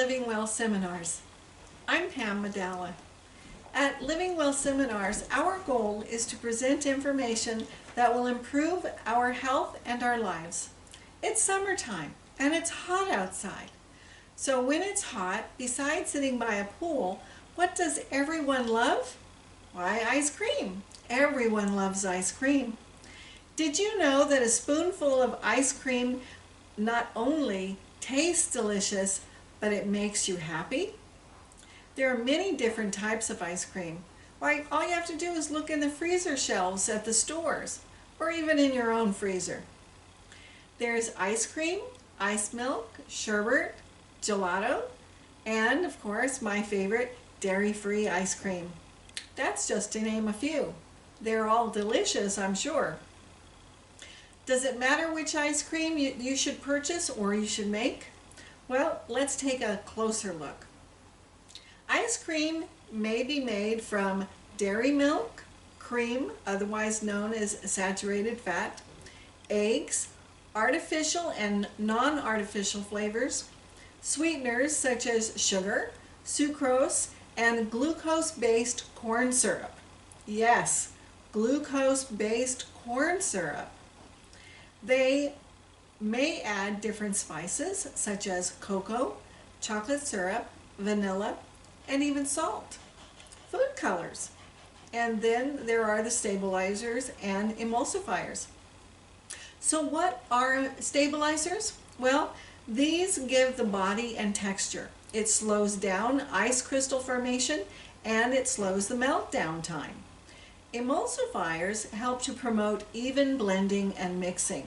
Living Well Seminars. I'm Pam Medalla. At Living Well Seminars, our goal is to present information that will improve our health and our lives. It's summertime and it's hot outside. So when it's hot, besides sitting by a pool, what does everyone love? Why, ice cream. Everyone loves ice cream. Did you know that a spoonful of ice cream not only tastes delicious, but it makes you happy? There are many different types of ice cream. Why, all you have to do is look in the freezer shelves at the stores, or even in your own freezer. There's ice cream, ice milk, sherbet, gelato, and of course my favorite, dairy-free ice cream. That's just to name a few. They're all delicious, I'm sure. Does it matter which ice cream you should purchase or you should make? Well, let's take a closer look. Ice cream may be made from dairy milk, cream, otherwise known as saturated fat, eggs, artificial and non-artificial flavors, sweeteners such as sugar, sucrose, and glucose-based corn syrup. Yes, glucose-based corn syrup. They may add different spices such as cocoa, chocolate syrup, vanilla, and even salt, food colors. And then there are the stabilizers and emulsifiers. So what are stabilizers? Well, these give the body and texture. It slows down ice crystal formation and it slows the meltdown time. Emulsifiers help to promote even blending and mixing.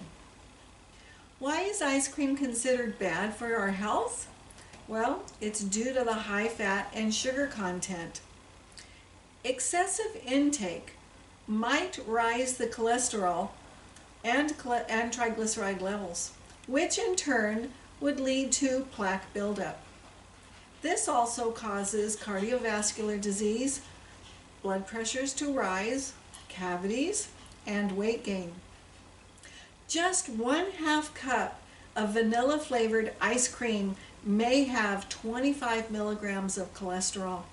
Why is ice cream considered bad for our health? Well, it's due to the high fat and sugar content. Excessive intake might rise the cholesterol and triglyceride levels, which in turn would lead to plaque buildup. This also causes cardiovascular disease, blood pressures to rise, cavities, and weight gain. Just 1/2 cup of vanilla flavored ice cream may have 25 milligrams of cholesterol.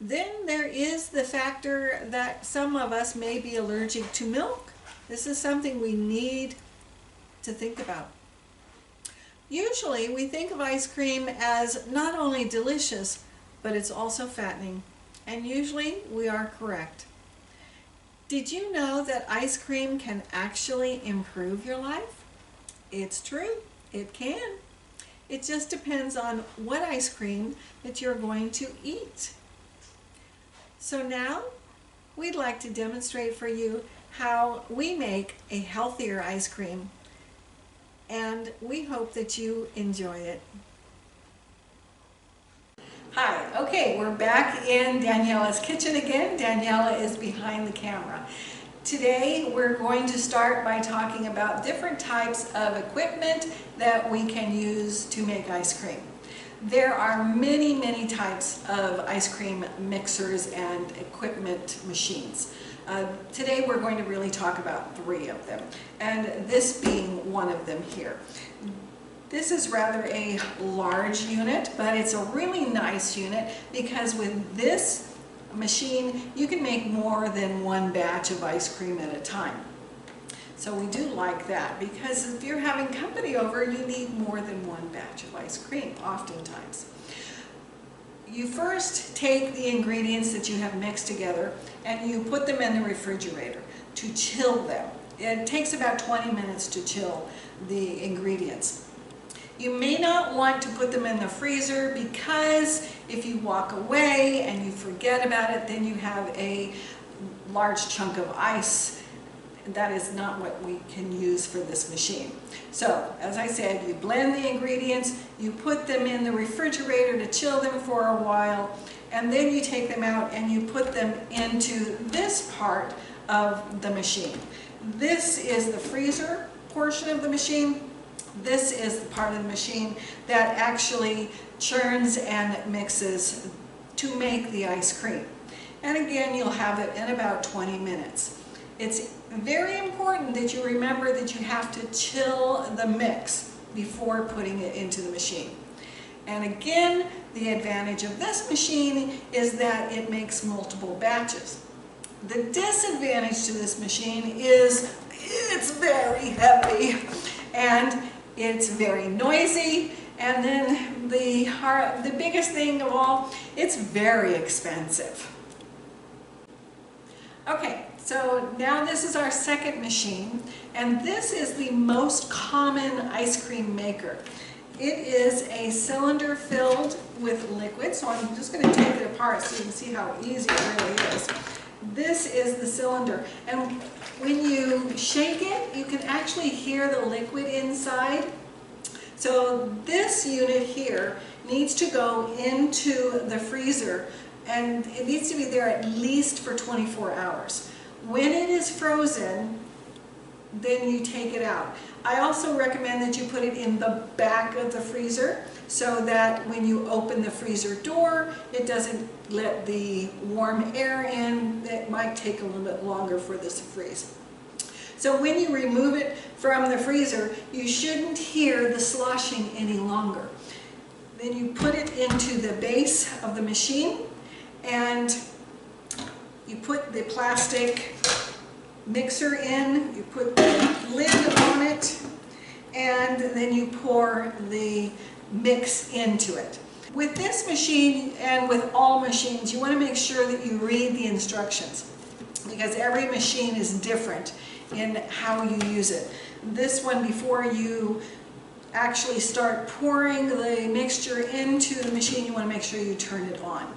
Then there is the factor that some of us may be allergic to milk. This is something we need to think about. Usually we think of ice cream as not only delicious, but it's also fattening. And usually we are correct. Did you know that ice cream can actually improve your life? It's true, it can. It just depends on what ice cream that you're going to eat. So now we'd like to demonstrate for you how we make a healthier ice cream, and we hope that you enjoy it. Hi, okay, we're back in Daniela's kitchen again. Daniela is behind the camera. Today we're going to start by talking about different types of equipment that we can use to make ice cream. There are many types of ice cream mixers and equipment machines. Today we're going to really talk about 3 of them, and this being one of them here. This is rather a large unit, but it's a really nice unit because with this machine you can make more than 1 batch of ice cream at a time. So we do like that because if you're having company over, you need more than 1 batch of ice cream oftentimes. You first take the ingredients that you have mixed together and you put them in the refrigerator to chill them. It takes about 20 minutes to chill the ingredients. You may not want to put them in the freezer because if you walk away and you forget about it, then you have a large chunk of ice. That is not what we can use for this machine. So, as I said, you blend the ingredients, you put them in the refrigerator to chill them for a while, and then you take them out and you put them into this part of the machine. This is the freezer portion of the machine. This is the part of the machine that actually churns and mixes to make the ice cream. And again, you'll have it in about 20 minutes. It's very important that you remember that you have to chill the mix before putting it into the machine. And again, the advantage of this machine is that it makes multiple batches. The disadvantage to this machine is it's very heavy and it's very noisy, and then the biggest thing of all, it's very expensive. Okay, so now this is our second machine, and this is the most common ice cream maker. It is a cylinder filled with liquid, so I'm just going to take it apart so you can see how easy it really is. This is the cylinder, and when you shake it, you can actually hear the liquid inside. So this unit here needs to go into the freezer, and it needs to be there at least for 24 hours. When it is frozen, then you take it out. I also recommend that you put it in the back of the freezer so that when you open the freezer door, it doesn't let the warm air in. It might take a little bit longer for this to freeze. So when you remove it from the freezer, you shouldn't hear the sloshing any longer. Then you put it into the base of the machine, and you put the plastic mixer in, you put the lid on it, and then you pour the mix into it. With this machine, and with all machines, you want to make sure that you read the instructions, because every machine is different in how you use it. This one, before you actually start pouring the mixture into the machine, you want to make sure you turn it on.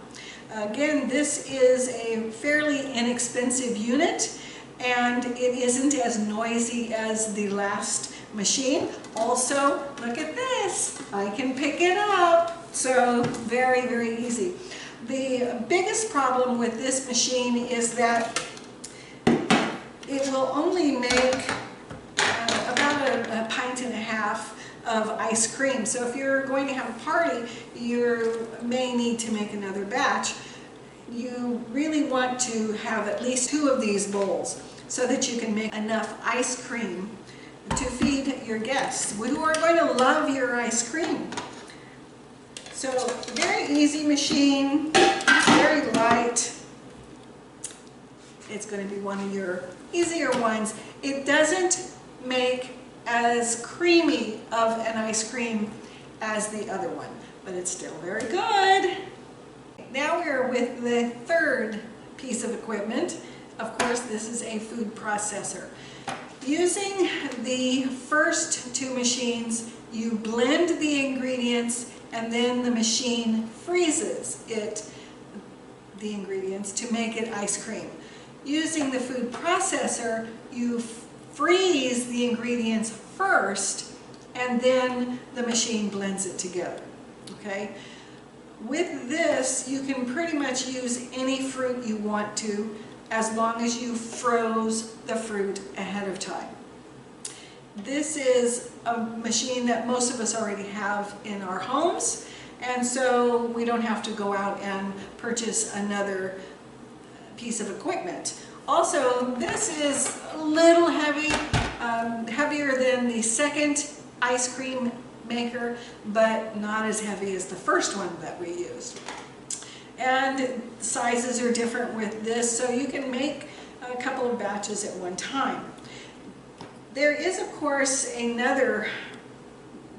Again, this is a fairly inexpensive unit, and it isn't as noisy as the last machine. Also, look at this, I can pick it up, so very, very easy. The biggest problem with this machine is that it will only make about a pint and a half of ice cream. So if you're going to have a party, you may need to make another batch. You really want to have at least 2 of these bowls so that you can make enough ice cream to feed your guests who are going to love your ice cream. So very easy machine, very light. It's going to be one of your easier ones. It doesn't make as creamy of an ice cream as the other one, but it's still very good. Now we're with the third piece of equipment. Of course, this is a food processor. Using the first 2 machines, you blend the ingredients, and then the machine freezes the ingredients to make it ice cream. Using the food processor, you freeze the ingredients first, and then the machine blends it together. Okay? With this, you can pretty much use any fruit you want to, as long as you froze the fruit ahead of time. This is a machine that most of us already have in our homes, and so we don't have to go out and purchase another piece of equipment. Also, this is a little heavy, heavier than the second ice cream maker, but not as heavy as the first one that we used. And sizes are different with this, so you can make a couple of batches at one time. There is, of course, another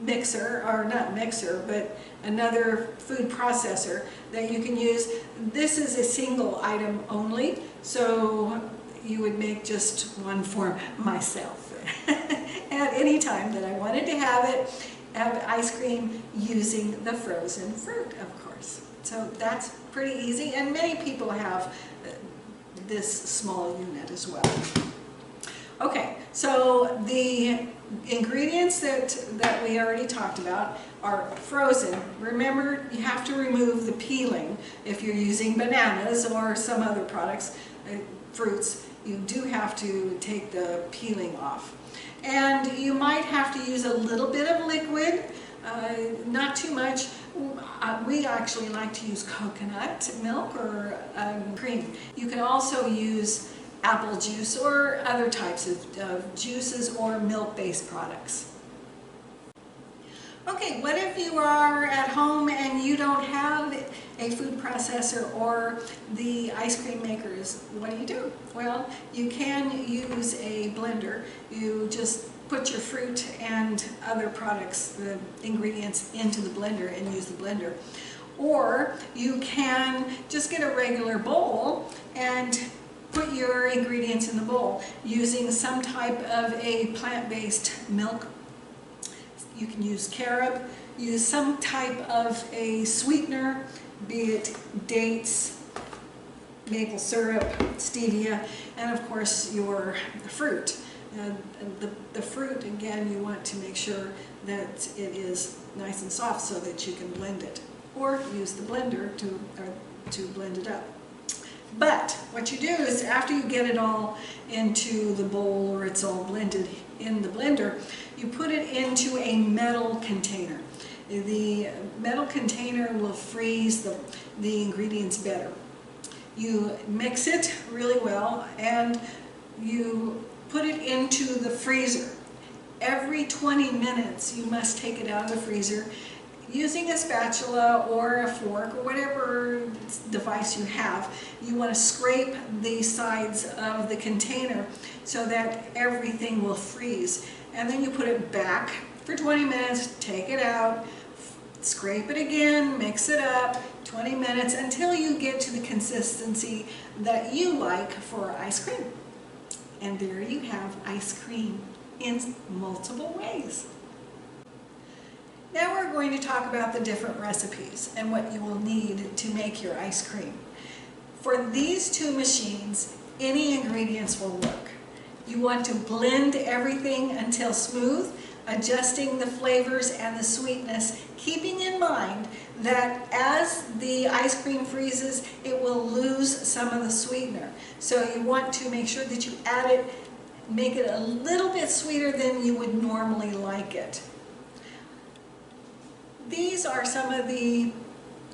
mixer, or not mixer, but another food processor that you can use. This is a single item only, so you would make just one for myself at any time that I wanted to have ice cream using the frozen fruit, of course. So that's pretty easy, and many people have this small unit as well. Okay, so the ingredients that we already talked about are frozen. Remember, you have to remove the peeling. If you're using bananas or some other products, fruits, you do have to take the peeling off. And you might have to use a little bit of liquid, not too much. We actually like to use coconut milk or cream. You can also use apple juice or other types of juices or milk-based products. Okay, what if you are at home and you don't have a food processor or the ice cream makers? What do? Well, you can use a blender. You just put your fruit and other products, the ingredients, into the blender and use the blender. Or you can just get a regular bowl and put your ingredients in the bowl using some type of a plant-based milk. You can use carob, use some type of a sweetener, be it dates, maple syrup, stevia, and of course your fruit. The fruit, again, you want to make sure that it is nice and soft so that you can blend it, or use the blender to blend it up. But what you do is, after you get it all into the bowl, or it's all blended in the blender, you put it into a metal container. The metal container will freeze the ingredients better. You mix it really well and you put it into the freezer. Every 20 minutes you must take it out of the freezer using a spatula or a fork or whatever device you have. You want to scrape the sides of the container so that everything will freeze. And then you put it back for 20 minutes, take it out, scrape it again, mix it up, 20 minutes, until you get to the consistency that you like for ice cream. And there you have ice cream in multiple ways. Now we're going to talk about the different recipes and what you will need to make your ice cream. For these two machines, any ingredients will work. You want to blend everything until smooth, adjusting the flavors and the sweetness, keeping in mind that as the ice cream freezes, it will lose some of the sweetener. So you want to make sure that you add it, make it a little bit sweeter than you would normally like it. These are some of the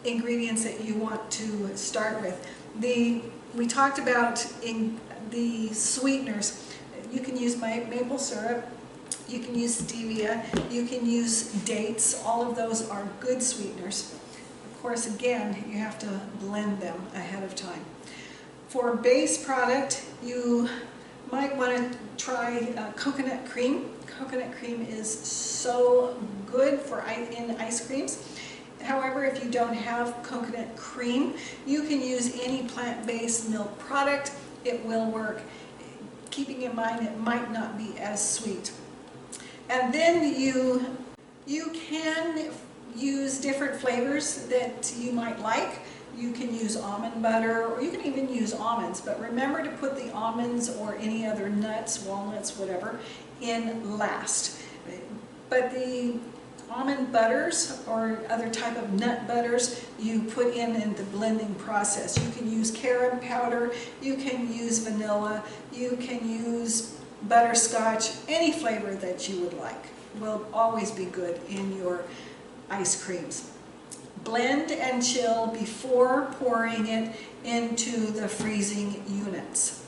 ingredients that you want to start with. We talked about in the sweeteners. You can use maple syrup, you can use stevia, you can use dates. All of those are good sweeteners. Of course, again, you have to blend them ahead of time. For base product, you might want to try coconut cream. Coconut cream is so good in ice creams. However, if you don't have coconut cream, you can use any plant-based milk product. It will work, keeping in mind it might not be as sweet. And then you can use different flavors that you might like. You can use almond butter, or you can even use almonds, but remember to put the almonds or any other nuts, walnuts, whatever, in last. But the almond butters or other type of nut butters you put in the blending process. You can use carob powder, you can use vanilla, you can use butterscotch, any flavor that you would like will always be good in your ice creams. Blend and chill before pouring it into the freezing units.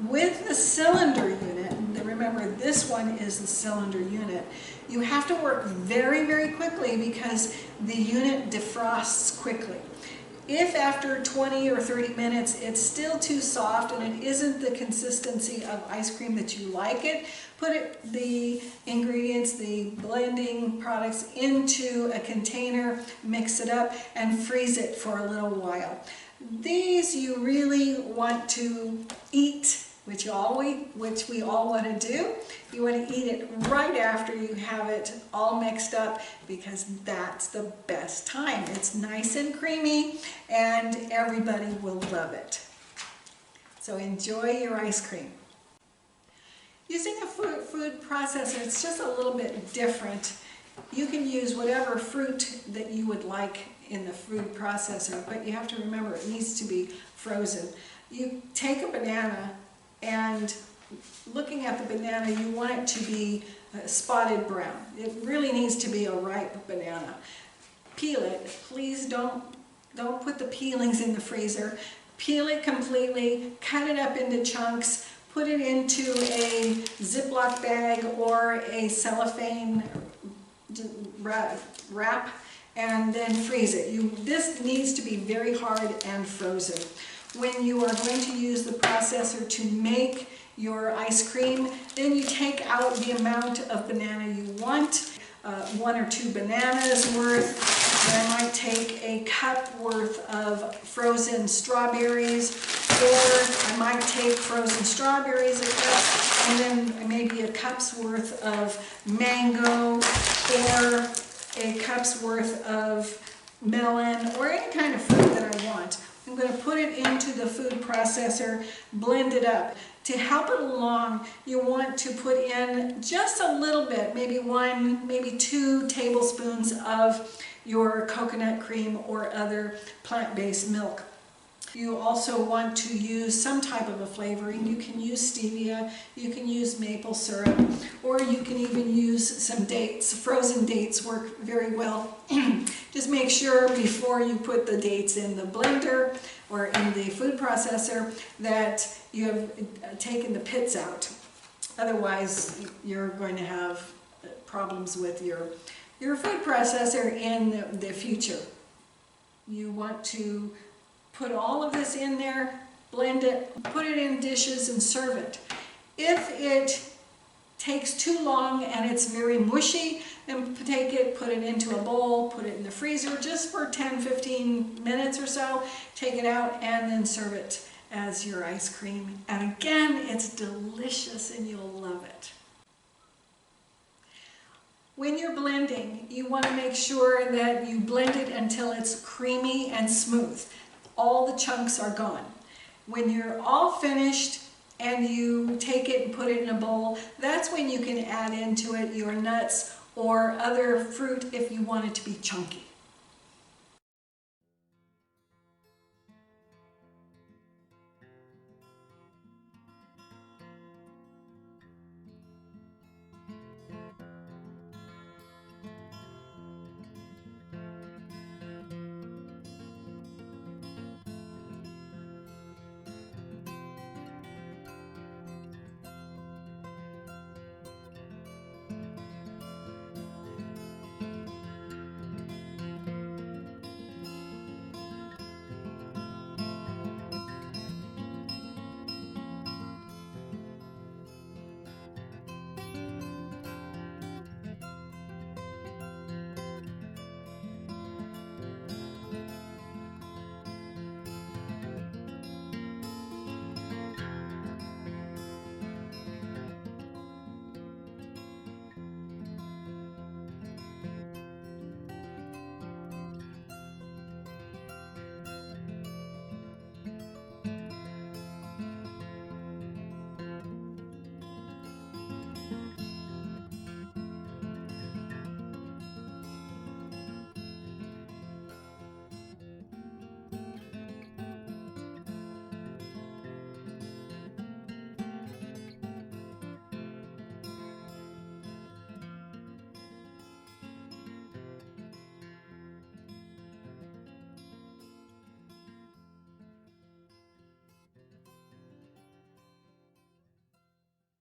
With the cylinder unit, remember this one is the cylinder unit, you have to work very, very quickly because the unit defrosts quickly. If after 20 or 30 minutes it's still too soft and it isn't the consistency of ice cream that you like it, put the ingredients, the blending products into a container, mix it up, and freeze it for a little while. These you really want to eat, which we all want to do. You want to eat it right after you have it all mixed up, because that's the best time. It's nice and creamy and everybody will love it. So enjoy your ice cream. Using a food processor, it's just a little bit different. You can use whatever fruit that you would like in the food processor, but you have to remember it needs to be frozen. You take a banana, and looking at the banana, you want it to be spotted brown. It really needs to be a ripe banana. Peel it. Please don't put the peelings in the freezer. Peel it completely, cut it up into chunks, put it into a Ziploc bag or a cellophane wrap and then freeze it. This needs to be very hard and frozen. When you are going to use the processor to make your ice cream, then you take out the amount of banana you want, 1 or 2 bananas worth. Then I might take a cup worth of frozen strawberries, or I might take frozen strawberries a cup, and then maybe a cup's worth of mango, or a cup's worth of melon, or any kind of fruit that I want. I'm going to put it into the food processor, blend it up. To help it along, you want to put in just a little bit, maybe 1, maybe 2 tablespoons of your coconut cream or other plant-based milk. You also want to use some type of a flavoring. You can use stevia, you can use maple syrup, or you can even use some dates. Frozen dates work very well. Just make sure before you put the dates in the blender or in the food processor that you have taken the pits out. Otherwise, you're going to have problems with your food processor in the future. You want to put all of this in there, blend it, put it in dishes and serve it. If it takes too long and it's very mushy, then take it, put it into a bowl, put it in the freezer just for 10-15 minutes or so, take it out and then serve it as your ice cream. And again, it's delicious and you'll love it. When you're blending, you want to make sure that you blend it until it's creamy and smooth. All the chunks are gone. When you're all finished and you take it and put it in a bowl, that's when you can add into it your nuts or other fruit if you want it to be chunky.